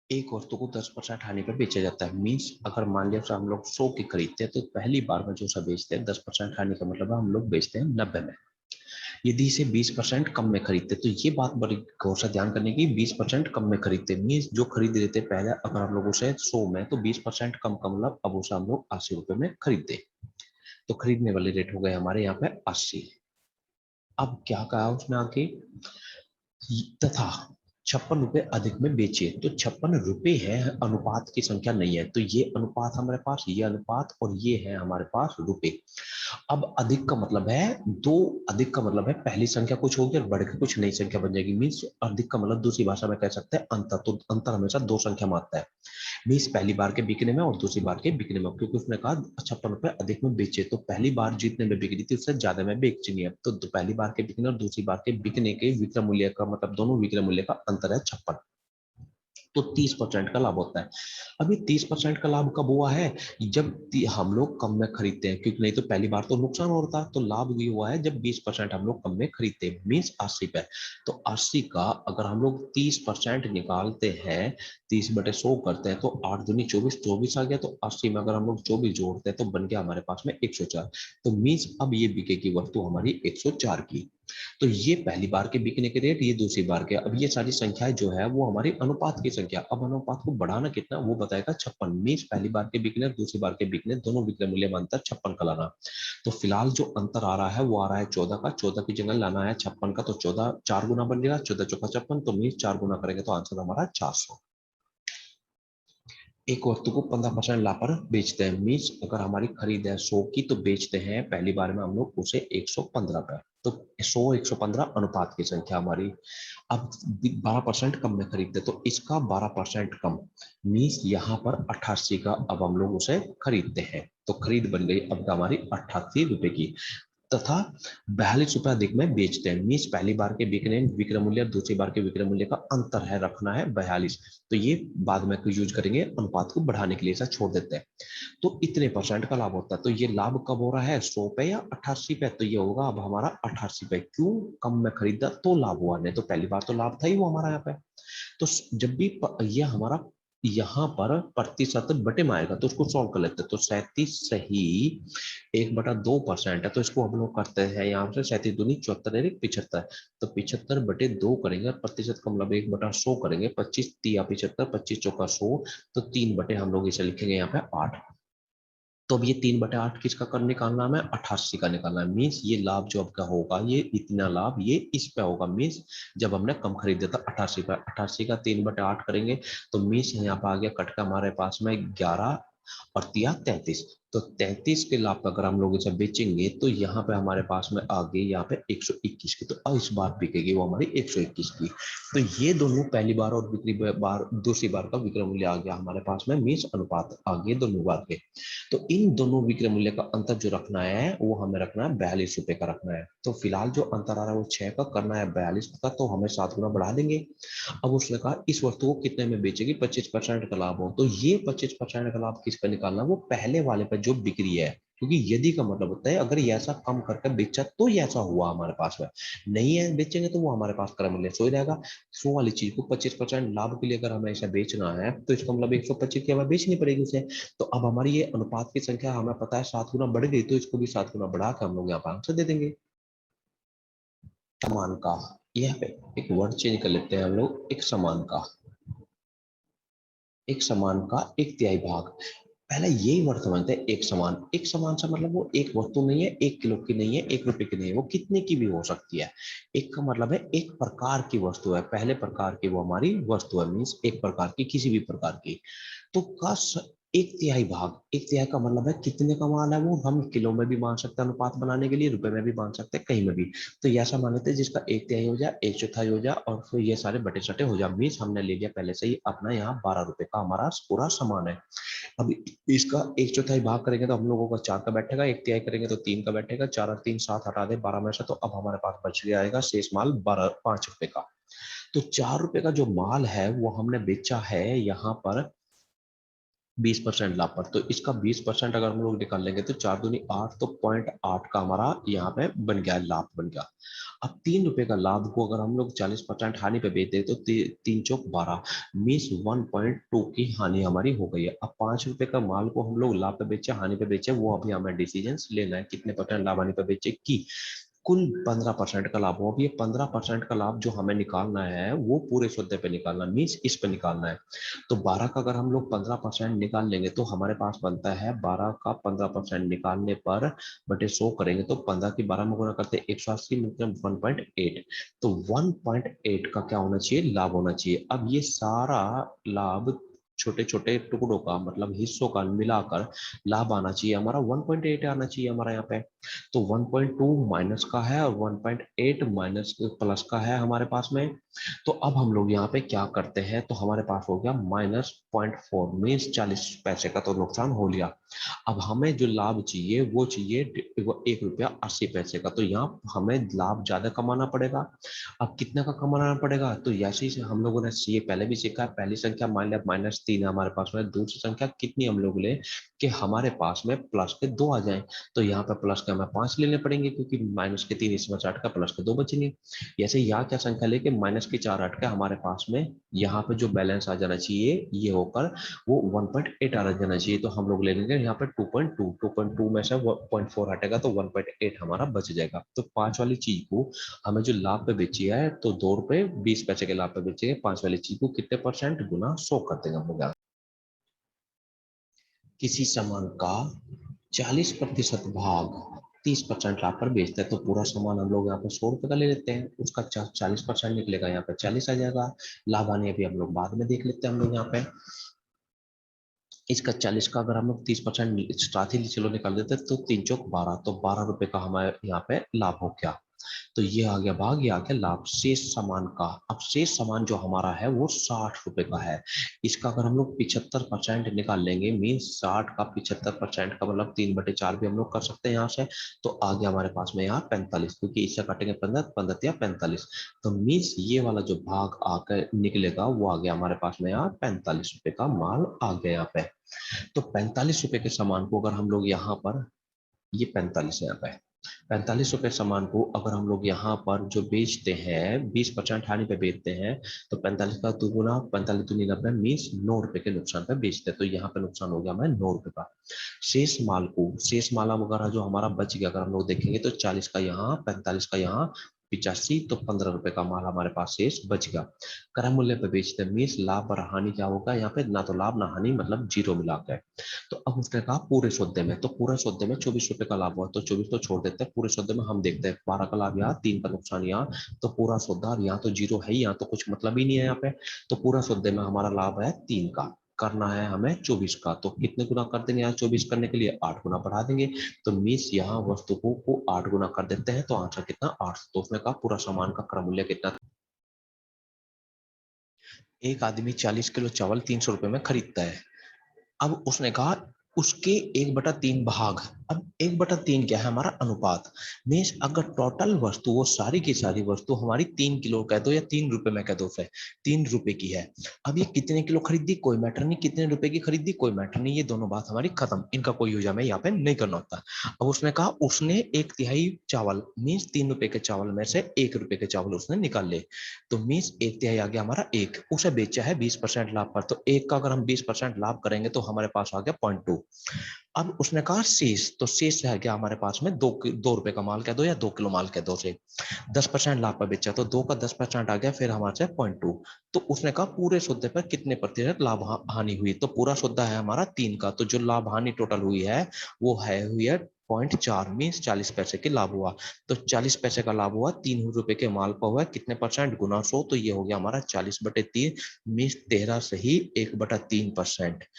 एक वस्तु को 10% हानि पर बेचा जाता है। मीन्स अगर मान लिया हम लोग 100 की खरीदते हैं तो पहली बार में जो सा बेचते हैं 10% हानि का मतलब है हम लोग बेचते हैं 90 में। यदि इसे 20% कम में खरीदते तो ये बात बड़ी गौर से ध्यान करने की, 20% कम में खरीदते मीन्स जो खरीद रहे थे पहले अगर हम लोग उसे 100 में तो 20% कम का मतलब अब उसे हम लोग 80 रुपए में खरीदते। तो खरीदने वाले रेट हो गए हमारे यहाँ पे 80। अब क्या कहा उसने आगे, तथा 56 रुपए अधिक में बेचे। तो 56 रुपए है, अनुपात की संख्या नहीं है। तो ये अनुपात हमारे पास, ये अनुपात और ये है हमारे पास रुपए। अब अधिक का मतलब है दो, अधिक का मतलब है पहली संख्या कुछ होगी और बढ़ के कुछ नई संख्या बन जाएगी। मीन्स अधिक का मतलब दूसरी भाषा में कह सकते हैं अंतर। तो अंतर हमेशा दो संख्या में आता है। मीन्स पहली बार के बिकने में और दूसरी बार के बिकने में, क्योंकि उसने कहा 56 रुपए अधिक में बेचे तो पहली बार जितने में बिक रही थी उससे ज्यादा में बेचनी है। तो पहली बार के बिकने और दूसरी बार के बिकने के विक्रय मूल्य का मतलब दोनों विक्रय मूल्य का अंतर है 56। तो 30% का लाभ होता है। अभी 30% का लाभ कब हुआ है, जब हम लोग कम में खरीदते हैं, क्योंकि नहीं तो पहली बार तो नुकसान होता। तो लाभ भी हुआ है जब 20% हम लोग कम में खरीदते हैं, मीन्स 80 पे। तो 80 का अगर हम लोग 30% निकालते हैं, 30/100 करते हैं तो 8 दूनी 24, 24 आ गया। तो 80 में अगर हम लोग 24 जोड़ते हैं तो बन गया हमारे पास में 104। तो मीन्स अब ये बिकेगी वस्तु हमारी 104 की। तो ये पहली बार के बिकने के रेट, ये दूसरी बार के। अब ये सारी संख्याएं जो है वो हमारी अनुपात की संख्या। अब अनुपात को बढ़ाना कितना वो बताएगा 56। मीन्स पहली बार के बिकने और दूसरी बार के बिकने दोनों विक्रय मूल्य में अंतर 56 का लाना। तो फिलहाल जो अंतर आ रहा है वो आ रहा है 14 का। 14 की जगह लाना है 56 का। तो 14 4 गुना बन जाएगा, 14 चौका 56। तो मीन्स 4 गुना करेंगे तो आंसर हमारा 400। एक वस्तु को 15% ला पर बेचते हैं। मीन्स अगर हमारी खरीद है 100 की तो बेचते हैं पहली बार में हम लोग उसे 115 पे। तो 100 115 अनुपात की संख्या हमारी। अब 12% कम में खरीदते तो इसका 12% कम, मीन्स यहाँ पर 88 का अब हम लोग उसे खरीदते हैं। तो खरीद बन गई अब हमारी 88 रुपए की। तथा 42 रुपए अधिक में बेचते हैं। मीन्स पहली बार के बिकने विक्रय मूल्य और दूसरी बार के विक्रय मूल्य का अंतर है, रखना है 42। तो ये बाद में यूज करेंगे अनुपात को बढ़ाने के लिए, ऐसा छोड़ देते हैं। तो इतने परसेंट का लाभ होता है। तो ये लाभ कब हो रहा है 100 पे या 88 पे, तो ये होगा अब हमारा 88 पे। क्यों, कम में खरीदा तो लाभ हुआ, नहीं तो पहली बार तो लाभ था ही वो हमारा यहाँ पे। तो जब भी ये हमारा यहाँ पर प्रतिशत बटे में आएगा तो उसको सॉल्व कर लेते हैं। तो 37 सही 1/2% है। तो इसको हम लोग करते हैं यहाँ से 37 दूनी 74 75। तो 75/2 करेंगे, प्रतिशत का मतलब 1/100 करेंगे। 25 तिया 75, 25 चौका 100। तो 3 हम लोग इसे लिखेंगे यहाँ पे 8। तो अब ये 3/8 किसका कर निकालना है, 88 का निकालना है। मीन्स ये लाभ जो आपका होगा ये इतना लाभ ये इस पे होगा। मीन्स जब हमने कम खरीदा था 88 पे, 88 का 3/8 करेंगे तो मीन्स यहाँ पे आ गया कट का हमारे पास में 11 और तिया 33। तो 33 के लाभ का अगर हम लोग इसे बेचेंगे तो यहाँ पे हमारे पास में आ गई यहाँ पे 121 की। तो अब इस बार बिकेगी वो हमारी 121 की। तो ये दोनों पहली बार और बिक्री बार दूसरी बार का विक्रय मूल्य आ गया हमारे पास में, मीन्स अनुपात आ गए दोनों बार के। तो इन दोनों विक्रय मूल्य का अंतर जो रखना है वो हमें रखना है 42 रुपए का रखना है। तो फिलहाल जो अंतर आ रहा है वो 6 का, करना है 42 का। तो हमें 7 गुना बढ़ा देंगे। अब उसने कहा इस वस्तु को कितने में बेचेगी, 25% का लाभ हो। तो ये 25% का लाभ किसका निकालना, वो पहले वाले पर जो बिक्री है। क्योंकि यदि का मतलब होता है अगर ये ऐसा कम करके बेचा तो ये ऐसा हुआ हमारे पास में, नहीं है बेचेंगे तो वो हमारे पास क्रय मूल्य 100 ही रहेगा। 100 वाली चीज को 25% लाभ के लिए अगर हमें ऐसा बेचना है तो इसका मतलब 125 की हमें बेचनी पड़ेगी उसे। तो अब हमारी ये अनुपात की संख्या हमें पता है 7 गुना बढ़ गई, तो इसको भी 7 गुना बढ़ा के हम लोग यहाँ पर आंसर दे देंगे। समान का, यहाँ पे एक वर्ड चेंज कर लेते हैं हम लोग, एक समान का। एक समान का एक तिहाई भाग। पहले यही वर्ड समझते हैं, एक समान। एक समान से मतलब वो एक वस्तु नहीं है, 1 किलो की नहीं है, 1 रुपए की नहीं है, वो कितने की भी हो सकती है। एक का मतलब है एक प्रकार की वस्तु है, पहले प्रकार की वो हमारी वस्तु है। मीन्स एक प्रकार की, किसी भी प्रकार की। तो का एक तिहाई भाग, एक तिहाई का मतलब है कितने का माल है वो, हम किलो में भी मान सकते हैं अनुपात बनाने के लिए, रुपए में भी मान सकते हैं, कहीं में भी। तो ऐसा मान लेते हैं जिसका एक तिहाई हो जाए, एक चौथाई हो जाए और फिर ये सारे बटे सटे हो जाए। मीन्स हमने ले लिया पहले से ही अपना यहाँ 12 रुपए का हमारा पूरा सामान है। अब इसका एक चौथाई भाग करेंगे तो हम लोगों का 4 का बैठेगा, एक तिहाई करेंगे तो 3 का बैठेगा, 4 और 3 7 हटा दे 12 में से। तो अब हमारे पास बच गया आएगा शेष माल 5 रुपए का। तो 4 रुपए का जो माल है वो हमने बेचा है यहाँ पर 20% लाभ पर, तो इसका 20% अगर हम लोग निकाल लेंगे तो 4 दूनी 8, तो 0.8 का हमारा यहाँ पे बन गया, लाभ बन गया। अब 3 रुपए का लाभ को अगर हम लोग 40% हानि पे बेच दे तो 3 चौक 12 मीन्स 1.2 की हानि हमारी हो गई है। अब 5 रुपए का माल को हम लोग लाभ पे बेचे हानि पे बेचे, वो अभी हमें डिसीजन लेना है कितने परसेंट लाभ हानि पे बेचे की कुल 15% का लाभ हो। अब ये 15% का लाभ जो हमें निकालना है वो पूरे सौदे पे निकालना, मीन्स इस पे निकालना है। तो 12 का अगर हम लोग 15% निकाल लेंगे तो हमारे पास बनता है 12 का 15% निकालने पर बटे 100 करेंगे तो 15 की 12 में गुना करते 180 मतलब 1.8। तो 1.8 का क्या होना चाहिए, लाभ होना चाहिए। अब ये सारा लाभ छोटे छोटे टुकड़ों का मतलब हिस्सों का मिलाकर लाभ आना चाहिए हमारा 1.8 आना चाहिए हमारा यहाँ पे। तो 1.2 माइनस का है और 1.8 माइनस प्लस का है हमारे पास में। तो अब हम लोग यहाँ पे क्या करते हैं, तो हमारे पास हो गया -0.4 मीन्स 40 पैसे का तो नुकसान हो लिया। अब हमें जो लाभ चाहिए वो चाहिए वो 1 रुपया 80 पैसे का, तो यहाँ हमें लाभ ज्यादा कमाना पड़ेगा। अब कितने का कमाना पड़ेगा, तो ऐसे ही हम लोगों ने ये पहले भी सीखा है। पहली संख्या मान लिया -3 है हमारे पास में, दूसरी संख्या कितनी हम लोग ले कि हमारे पास में प्लस के 2 आ जाए। तो यहाँ पे प्लस के हमें 5 लेने पड़ेंगे क्योंकि माइनस के 3 इसमें 8 का प्लस के 2 बचेंगे। ऐसे यहाँ क्या संख्या लेके माइनस के 4 8 का हमारे पास में यहाँ पे जो बैलेंस आ जाना चाहिए ये होकर वो 1.8 आ जाना चाहिए। तो हम लोग ले लेंगे यहाँ पे 2.2 में से 0.4 हटेगा तो 1.8 हमारा बच जाएगा। तो 5 वाली चीज को हमें जो लाभ पे बेची है तो 2 रुपए 20 पैसे के लाभ पे बेचेंगे, 5 वाली चीज को कितने परसेंट गुना 100 कर देंगे हम लोग। किसी सामान का 40% भाग 30% लाभ पर बेचते हैं तो पूरा सामान हम लोग यहाँ पे 100 रुपए का ले लेते हैं, उसका 40% निकलेगा यहाँ पे 40 आ जाएगा। लाभ आने अभी हम लोग बाद में देख लेते हैं हम लोग यहाँ पे। इसका 40 का अगर हम लोग 30% साथ ही चलो निकाल देते हैं तो 3 चौक 12, तो 12 रुपए का हमारे यहाँ पे लाभ हो गया। तो ये आ गया भाग, ये आ गया लाभ शेष सामान का। अब शेष सामान जो हमारा है वो 60 रुपए का है। इसका अगर हम लोग 75% निकाल लेंगे मीन 60 का 75% का मतलब 3/4 भी हम लोग कर सकते हैं यहाँ से। तो आ गया हमारे पास में यहाँ 45, क्योंकि इससे काटेंगे 15 15 या 45। तो मीन्स ये वाला जो भाग आकर निकलेगा वो आ गया हमारे पास में यहाँ 45 रुपए का माल आ गया यहाँ पे। तो 45 रुपए के सामान को अगर हम लोग यहाँ पर, ये 45 है यहाँ पे, 45 रुपए सामान को अगर हम लोग यहाँ पर जो बेचते हैं 20% हानि पे बेचते हैं तो 45 का दुगुना 45 दूनी 90 मीन्स 9 रुपए के नुकसान पे बेचते हैं। तो यहाँ पे नुकसान हो गया हमें 9 रुपए का। शेष माल वगैरह जो हमारा बच गया अगर हम लोग देखेंगे तो 40 का यहाँ 45 का यहाँ 85, तो 15 रुपए का माल हमारे पास शेष बच गया। क्रय मूल्य पे बेचते हैं मीन्स लाभ और हानि क्या होगा यहाँ पे, ना तो लाभ ना हानि मतलब जीरो मिला के। तो अब उसने कहा पूरे सौदे में, तो पूरे सौदे में 24 रुपए का लाभ हुआ तो 24 तो छोड़ देते हैं, पूरे सौदे में हम देखते हैं 12 का लाभ यहाँ 3 का नुकसान यहाँ। तो पूरा सौदा यहाँ तो जीरो है ही, यहाँ तो कुछ मतलब ही नहीं है यहाँ पे। तो पूरा सौदे में हमारा लाभ है 3 का, करना है हमें 24 का। तो कितने गुना कर देंगे यहाँ 24 करने के लिए 8 गुना बढ़ा देंगे। तो मीस यहाँ वस्तु को 8 गुना कर देते हैं तो आंसर कितना 8। तो उसने कहा पूरा सामान का क्रय मूल्य कितना। एक आदमी 40 किलो चावल 300 रुपए में खरीदता है। अब उसने कहा उसके 1/3 भाग। अब 1/3 क्या है हमारा अनुपात। मीन्स अगर टोटल वस्तु वो सारी की सारी वस्तु हमारी 3 किलो कह दो या 3 रुपए में कह दो से 3 रुपए की है। अब ये कितने किलो खरीदी कोई मैटर नहीं, कितने रुपए की खरीदी कोई मैटर नहीं, ये दोनों बात हमारी खत्म, इनका कोई यूज हमें यहाँ पे नहीं करना होता। अब उसने कहा उसने 1/3 चावल मीन्स 3 रुपए के चावल में से 1 रुपए के चावल उसने निकाल ले। तो मीन्स 1/3 आ गया हमारा एक, उसे बेचा है 20% लाभ पर। तो एक का अगर हम 20% लाभ करेंगे तो हमारे पास आ गया 0.2। अब उसने कहा शेष, तो शेष रह गया हमारे पास में 2 रुपए का माल कह दो या 2 किलो माल कह दो से 10% लाभ पर बेचा तो 2 का 10% आ गया फिर हमारे से 0.2। तो उसने कहा पूरे सौदे पर कितने प्रतिशत लाभ हानि हुई। तो पूरा सौदा है हमारा 3 का, तो जो लाभ हानि टोटल हुई है वो है हुई है 0.4 मीन्स 40 पैसे के लाभ हुआ। तो 40 पैसे का लाभ हुआ 3 रुपए के माल पर हुआ कितने परसेंट गुना 100, तो ये हो गया हमारा 40/3 मीन्स 13 से ही 1/3%।